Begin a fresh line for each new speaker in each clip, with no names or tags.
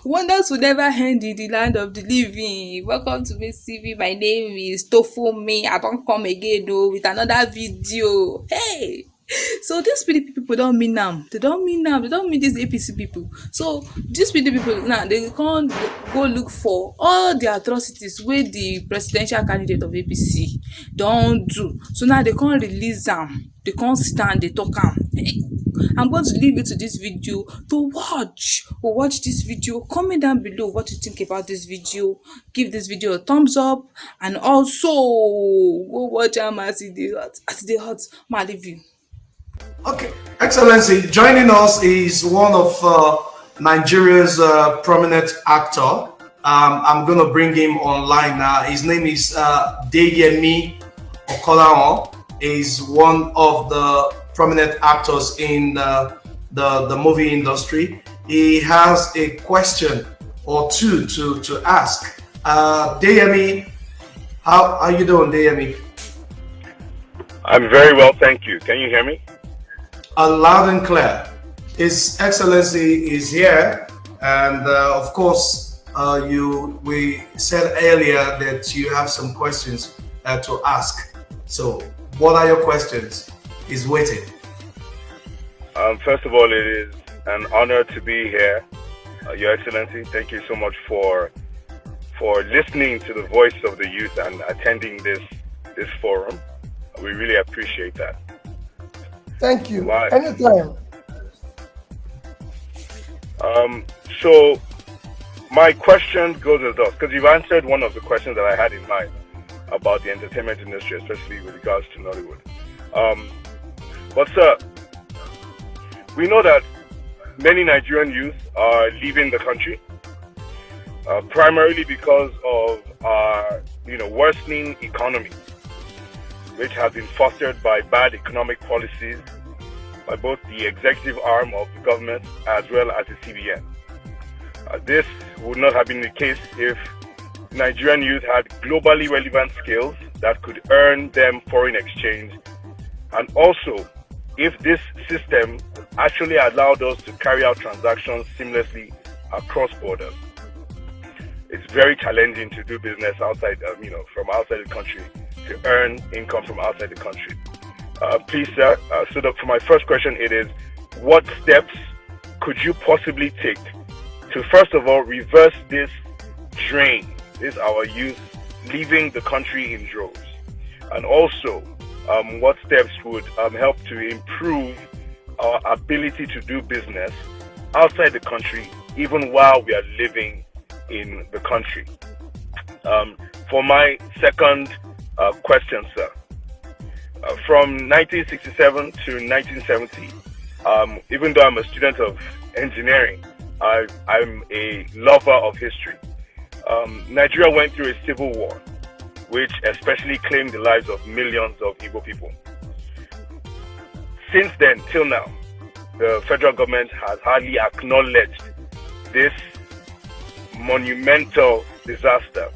Wonders will never end in the land of the living. Welcome to Miss CV. My name is Tofu. I don't come again though with another video. Hey! So these PDP people don't mean am. They don't mean am. They don't mean these APC people. So these PDP people now they can't go look for all the atrocities wey the presidential candidate of APC don do. So now they can't release am. They can't sit down dey talk am. I'm going to leave you to this video to watch. Watch this video. Comment down below what you think about this video. Give this video a thumbs up and also go watch am as e dey hot. As e dey hot, ma leave you.
Okay, Excellency, joining us is one of Nigeria's prominent actor. I'm going to bring him online now. His name is Deyemi Okanlawon. Is one of the prominent actors in the movie industry. He has a question or two to ask. Deyemi, how are you doing, Deyemi?
I'm very well, thank you. Can you hear me?
Loud and clear. His Excellency is here, and of course, we said earlier that you have some questions to ask. So, what are your questions? He's waiting.
First of all, it is an honor to be here, Your Excellency. Thank you so much for listening to the voice of the youth and attending this forum. We really appreciate that.
Thank you. Anytime.
So my question goes as thus, because you've answered one of the questions that I had in mind about the entertainment industry, especially with regards to Nollywood. But sir, we know that many Nigerian youth are leaving the country, primarily because of our, worsening economy, which has been fostered by bad economic policies by both the executive arm of the government as well as the CBN. This would not have been the case if Nigerian youth had globally relevant skills that could earn them foreign exchange, and also if this system actually allowed us to carry out transactions seamlessly across borders. It's very challenging to do business outside, from outside the country, to earn income from outside the country. Please, sir, so for my first question, it is, what steps could you possibly take to, first of all, reverse this drain, our youth leaving the country in droves? And also, what steps would help to improve our ability to do business outside the country, even while we are living in the country? For my second question, sir. From 1967 to 1970, even though I'm a student of engineering, I'm a lover of history. Nigeria went through a civil war, which especially claimed the lives of millions of Igbo people. Since then, till now, the federal government has hardly acknowledged this monumental disaster.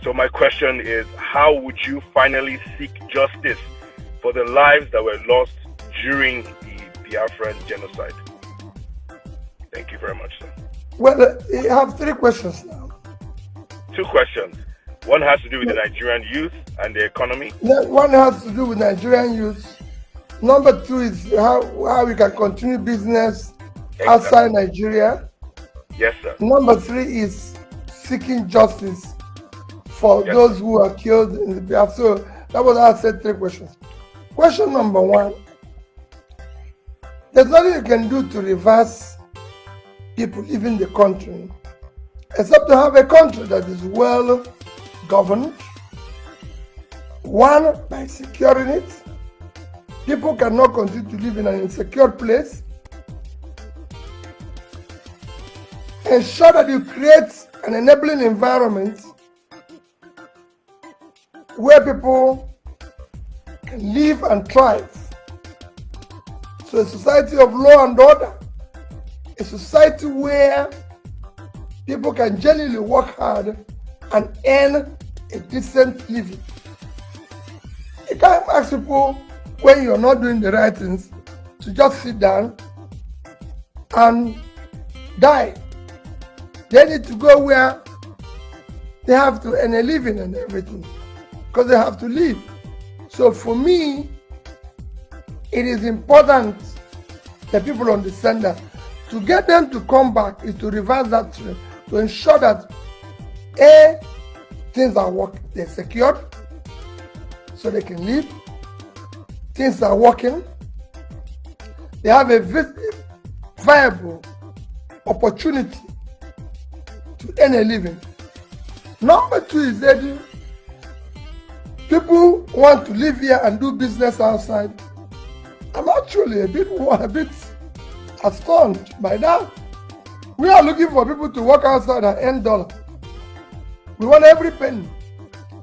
So my question is, how would you finally seek justice for the lives that were lost during the Biafran genocide? Thank you very much, sir.
Well, you have three questions now.
Two questions. One has to do with the Nigerian youth and the economy.
One has to do with Nigerian youth. Number two is how we can continue business outside Nigeria.
Yes, sir.
Number three is seeking justice for those who are killed in the Biafra. So that was I said three questions. Question number one: there's nothing you can do to reverse people leaving the country except to have a country that is well governed. One, by securing it. People cannot continue to live in an insecure place. Ensure that you create an enabling environment where people can live and thrive. So a society of law and order, a society where people can genuinely work hard and earn a decent living. You can't ask people when you're not doing the right things to just sit down and die. They need to go where they have to earn a living and everything, because they have to live. So for me, it is important that people understand that to get them to come back is to reverse that trend, to ensure that A, things are working, they're secured, so they can live. Things are working. They have a viable opportunity to earn a living. Number two is that people want to live here and do business outside. I'm actually a bit astonished by that. We are looking for people to work outside and earn dollar. We want every penny.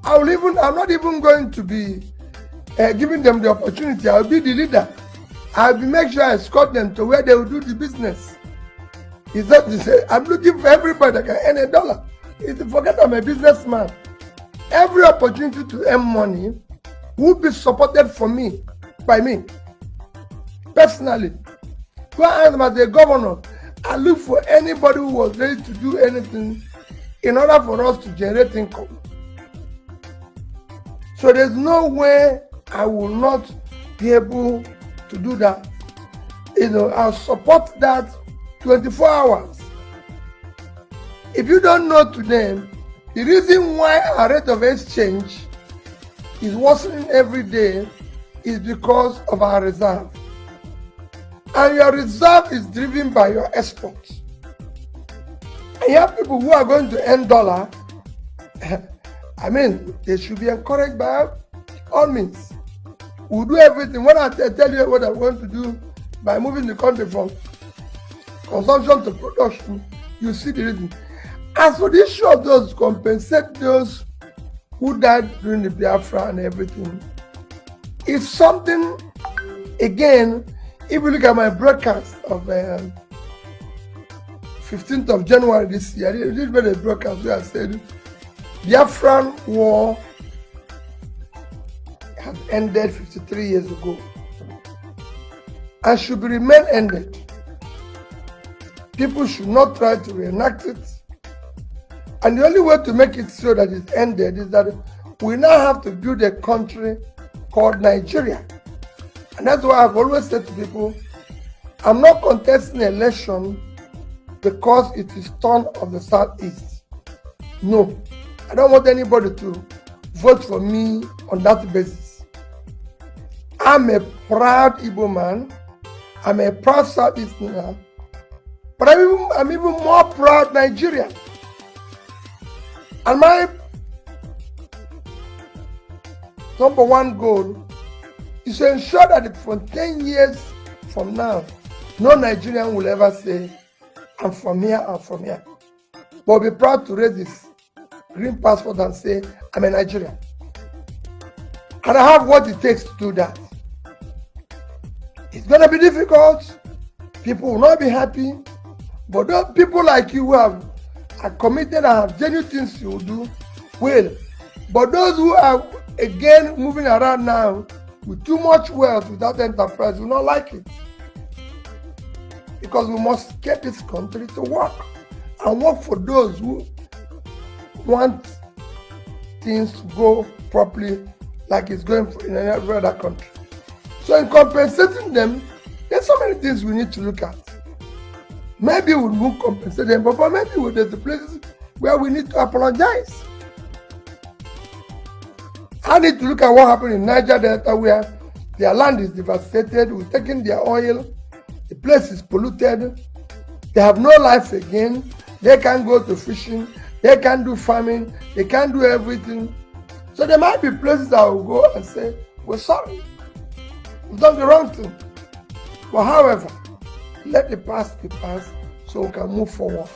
I'm not even going to be giving them the opportunity. I'll be the leader. I'll be make sure I escort them to where they will do the business. It's not to say I'm looking for everybody that can earn a dollar. It's to forget I'm a businessman. Every opportunity to earn money will be supported by me. Personally. Go ask them as a governor. I look for anybody who was ready to do anything in order for us to generate income. So there's no way I will not be able to do that. I'll support that 24 hours. If you don't know today, the reason why our rate of exchange is worsening every day is because of our reserve. And your reserve is driven by your exports. And you have people who are going to earn dollar. I mean, they should be encouraged by all means. We'll do everything. When I tell you what I want to do by moving the country from consumption to production, you see the reason. As for the issue of those, compensate those who died during the Biafra and everything, it's something, again, if you look at my broadcast of 15th of January this year, I did a broadcast where I said, Biafran war had ended 53 years ago and should remain ended. People should not try to reenact it. And the only way to make it so that it's ended is that we now have to build a country called Nigeria. And that's why I've always said to people, I'm not contesting an election because it is turn of the Southeast. No, I don't want anybody to vote for me on that basis. I'm a proud Igbo man. I'm a proud Southeasterner. But I'm even more proud Nigerian. And my number one goal is to ensure that for 10 years from now, no Nigerian will ever say, I'm from here, I'm from here. But be proud to raise his green passport and say, I'm a Nigerian. And I have what it takes to do that. It's going to be difficult. People will not be happy. But those people like you who are committed and have genuine things you will do, will. But those who are, again, moving around now with too much wealth without enterprise will not like it. Because we must get this country to work and work for those who want things to go properly like it's going in every other country. So in compensating them, there's so many things we need to look at. Maybe we won't compensate them, but maybe there's the places where we need to apologize. I need to look at what happened in Niger Delta, where their land is devastated, we've taken their oil, the place is polluted, they have no life again, they can't go to fishing, they can't do farming, they can't do everything. So there might be places that will go and say, we're sorry, we've done the wrong thing. But however, let the past be past so we can move forward.